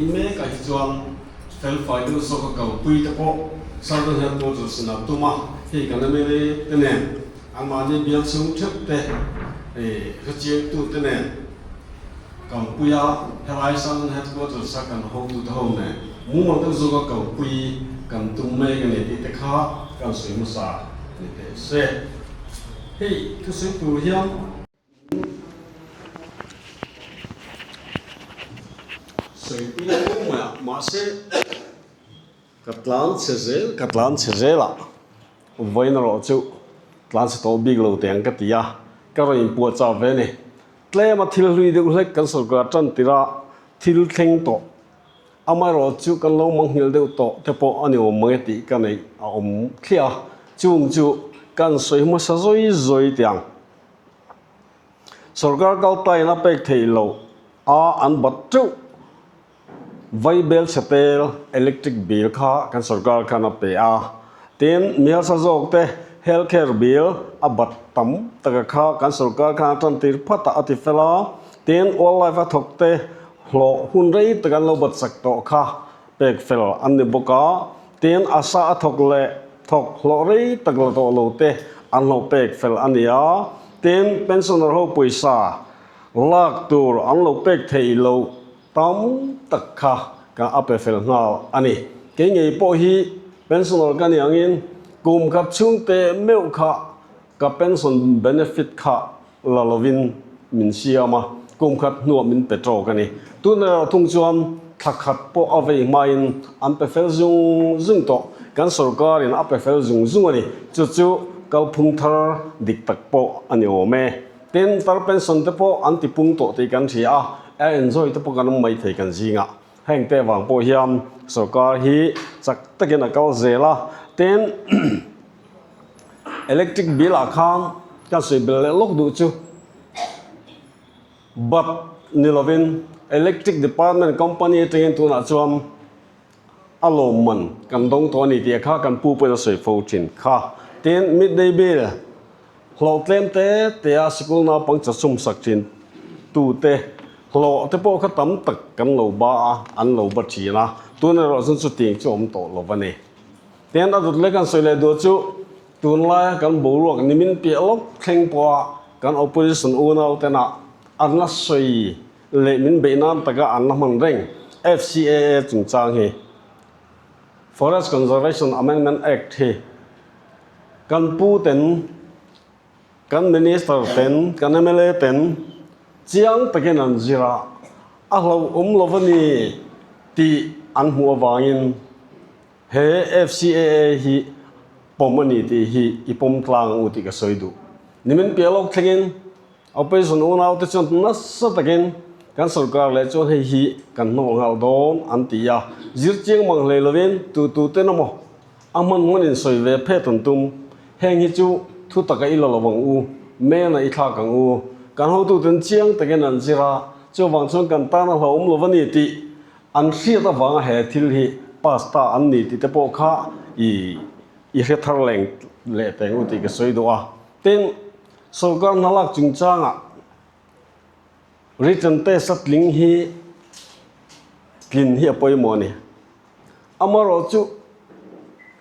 mấy cái chuyện phải phải được số cái cầu quy tập bộ sau đó hiện tôi rồi xin làm tuma thì cái này mới thế này anh mà đi biến xuống trước đây thì cái chuyện tu thế này cầu quy á theo ai sang hết tôi rồi sang cái hậu tu thâu này muốn mà tôi số cái cầu quy cần tu mấy cái này thì tất cả cần suy một sa thì thế sẽ thì cái sự tu hiến所以不要我呀，马上cắt lán sẽ dễ là với nó rồi chú lán sẽ tổ big lâu tiền cái tia cái rồi bùa cho về này lấy mà thiếu lui được lấy cái số cái chân tira thiếu theng tổ ama rồi chú cái lâu mang hiểu được tổ thế bộ anh em mới tí cái này kia chú cái suy mà sao rồi tiền số cái cao tay nó bị thay lâu anh bắt chú vay bill setel electric bill kha kan sarkar khana pe a ten mel sa jok te healthcare bill abat tam taka kha kan sarkar khana tan tir phata ati fela ten all life athok te hlo hun rei takan lo bat sak to kha pek fel an ne boka ten asa athok le thok hlo rei takla to lo te an lo pek fel ania ten pensioner ho puisa lak tur an lo pek thei lo tóm tất cả các APFL nào anh ấy cái nghề bảo hi pension cái này anh cùng các chung tế mèo cả các pension benefit cả là lovin mình xia mà cùng các nuo mình petrol cái này tu là thông thường thắc khát bảo avei main APFL dùng to cái sở cái này APFL dùng anh ấy chú cái phung thar dik tak bảo anh ấy ome ten tar pension te bảo anti phung to thì cái gì à enjoy te pokan mai thei kan zinga heng te wang po hiam sarkar hi chak takin akal zela ten electric bill akhang kan sei bill lok du chu but nilovin electric department company ten tu na chuam aloman kan dong to ni ti kha kan pu pe sei fo chin kha ten midday bill hlo tlem te a school na pang cha sum sak chin tu te hlo te po kha tam tak kan lo ba an lo ba chi na tu na ro sun su ting chom to lo ba ne ten a dut le kan soi le do chu tun la kan bo ro ni min pi lok thleng po kan opposition u na te na an la soi le min be na ta ga an na mang reng FCAA chung chang he Forest Conservation Amendment Act he kan pu ten kan minister ten kan MLA ten chiang takin an zira a hlo lovani ti an huwa wangin he FCAA hi pomani ti hi ipom tlang uti ka soidu nimin pelok thengin operation unau te chon nas takin kan sarkar le chon hi kan no ngal don an ti ya zir chiang mang le lovin tu te no mo aman ngonin soi ve phe ton tum heng hi chu thu taka ilo lawang u me na i thla kang u kan ho tu ten chiang takin an zira cho wang chon kan ta na hlom lovani ti an hria ta wang he thil hi pasta an ni ti te po kha i he thar leng le teng uti ka soi do a ten sarkar nalak chung changa written te satling hi tlin hi apoi mo ni amaro chu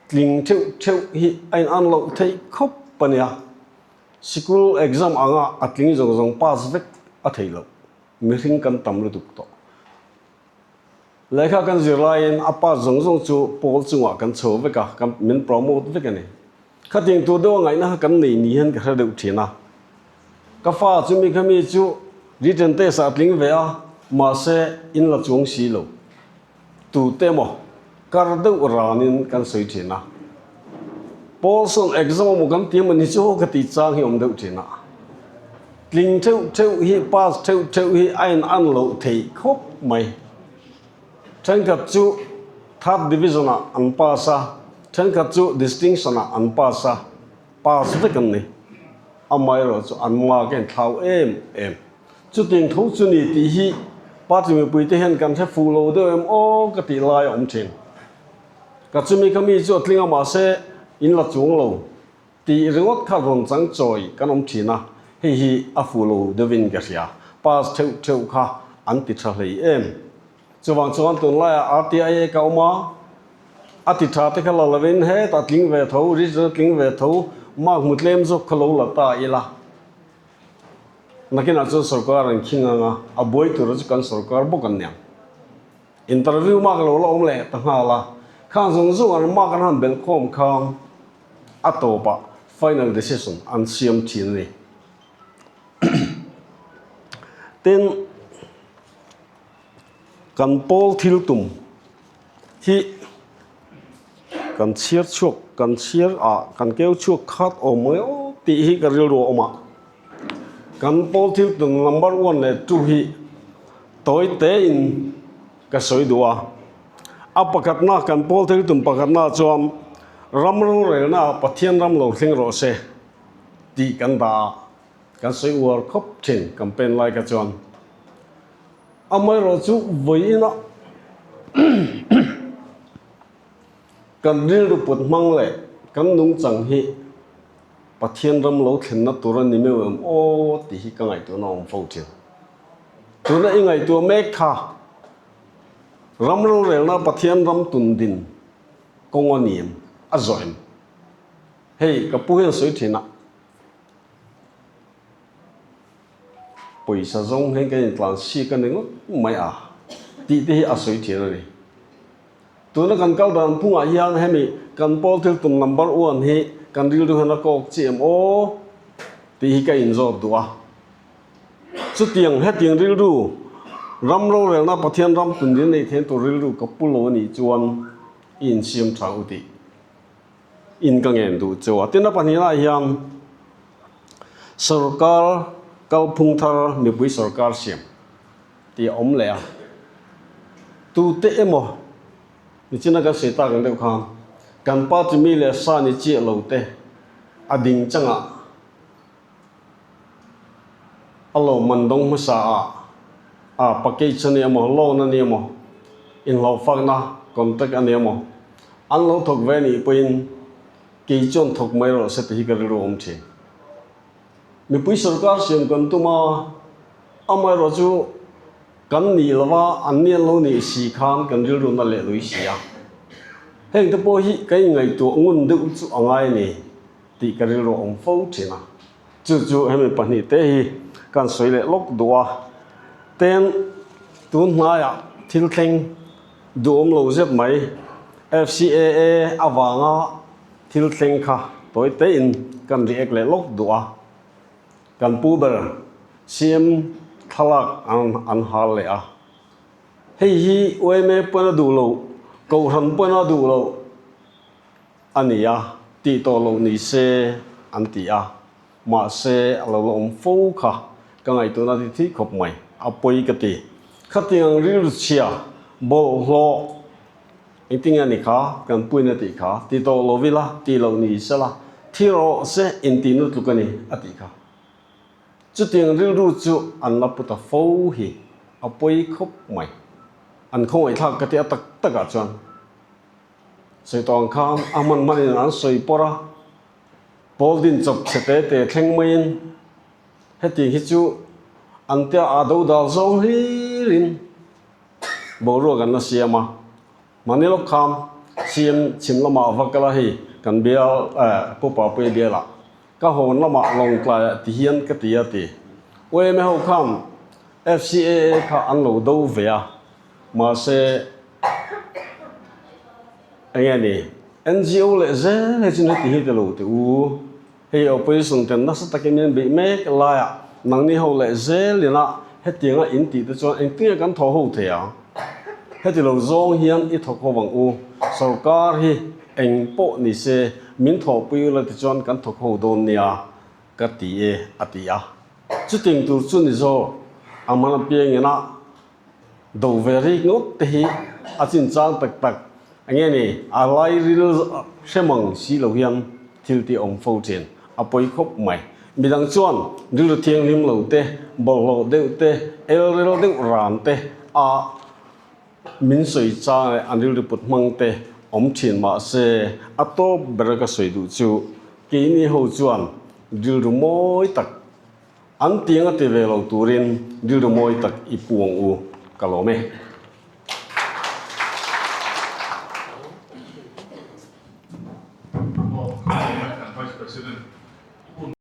tling theu hi ain an lo thei khop pania school exam anga atling jong pass vek a theilo mi hring kan tam lu duk to lekha kan zirlain apa jong chu pol chunga kan chho veka kan min promote veka ni khating tu do ngai na kan nei ni han ka deu thina ka fa chu mi khami chu written te sa atling ve a ma se in la chung si lo tu te mo kar deu ranin kan soi thina Paulson exam mo kan tiam ni chu ka ti chang hi om deu thina tling theu hi pass theu hi ain an lo thei khop mai then ka chu third division an pasa then ka chu distinction an pasa pass vekan ni amai ro chu an ma ken thau em chu ting tho chu ni ti hi party me pui te hen kan the fu lo de em o ka ti lai om thin ka chu mi kami chu tlinga ma se in la chung lo ti ringot kha ron chang choi kan om thina hi a fu lo de win ka ria pass theu kha an ti tha lei em chuwang chuan tun lai RTI ka oma ati tha te khala lavin he ta tling ve tho regional tling ve tho mak mutlem zo khalo la ta ila nakina chu sarkar an khinga nga aboi tu ro kan sarkar bokan nyam interview mak lo om le ta hala khang zung zung an mak an han bel khom kham atopa final decision an siam chin ni ten kan pol thil tum hi kan chiar chuak kan chiar kan keu chuak khat omoi ti hi ka ril ro oma kan pol thil tum number 1 le 2 hi toy te in ka soi duwa apakat na kan pol thil tum pakat na chuam ramro re na pathian ram lo thing ro se ti kan da kan soi war khop thin campaign lai ka chuan amai ro chu voina kan ril ru put mang le kan nung chang hi pathian ram lo thlen na tura ni me o ti hi ka ngai tu na om fo thin tu na ingai tu mek kha ram ro rel na pathian ram tun din kong aniam azoim hei ka pu hen soi thina poisa zong hen cái tlan si kan ngot mai ti ti a soi thina ni tu na kan kal dan punga hian hemi kan pol thil tum number 1 hi kan ril du hana ko chem o ti hi ka in job duwa chu tiang he tiang ril du ram ro rel na pathian ram tun din nei then to ril du ka pulo ni chuan in siam thau ti in ka ngen du chawa tin pa ni na hian sarkar kal phung thar mi pui sarkar siam ti om le tu te emo ni china ka seta kan de kham kan pa ti mi le sa ni chi lo te ading changa alo mandong ma sa package chani amo lo na ni amo in lo fak na contact ani amo an lo thok ve ni puin ki chon thok mai ro se ti ka ro om thi mi pui sarkar siam kan tu ma amai ro chu kan ni lawa an ni lo ni si khan kan ril ru na le lui sia heng te po hi kai ngai tu ngun du chu angai ni ti ka ril ro om fo thina chu hemi pani te hi kan soi le lok duwa ten tun hna ya thil thleng du om lo zep mai FCAA awanga thil thleng kha toy te in kan riek le lok duwa kan pu ber siam thalak an hal le hei hi oime pana du lo ko ran pana du lo ania ti to lo ni se an ti ma se lo om fo kha ka ngai tu na ti thi khop mai apoi ka ti khatiang ril chia bo lo itinga ni kha kan puina ti kha ti to lo vila ti lo ni se la thi ro se in ti nu tu ka ni ati kha chu tiang ril ru chu an la puta fo hi apoi khop mai an khong ai thak ka ti tak taka chuan sei tong kham aman manin an soi pora poldin chop chete te thleng main heti hi chu an tia ado dal zong hi rin bo ro gan na siama manilo kham siam chimlama vakala hi kan bial popa pe biala ka hon lama long kla ti hian ka ti ati we me ho kham FCAA kha an lo do vea ma se anh NGO le ze le chin ti hi te lo te u hei operation ten na sa takin be me la ya nang ni ho le ze le na he tinga in ti te chuan en tinga kan tho ho the ya he ti lo zong hian I thok ho wang u sarkar hi eng po ni se min tho pu la ti chuan kan thok ho don nia ka ti e atia chu ting tu chu ni zo amana pieng ena do very ngot te hi a chin chang tak tak anh ni a lai ril semang si lo hian thil ti ong fo chen apoi khop mai midang chuan ril thiang lim lo te bol lo deu te el ril deu ran te a min soi cha an ril put mang te om thin ma se ato beraka soi du chu ke ni ho chuan ril ru moi tak an tianga te ve lo turin ril ru moi tak I puang u kalome President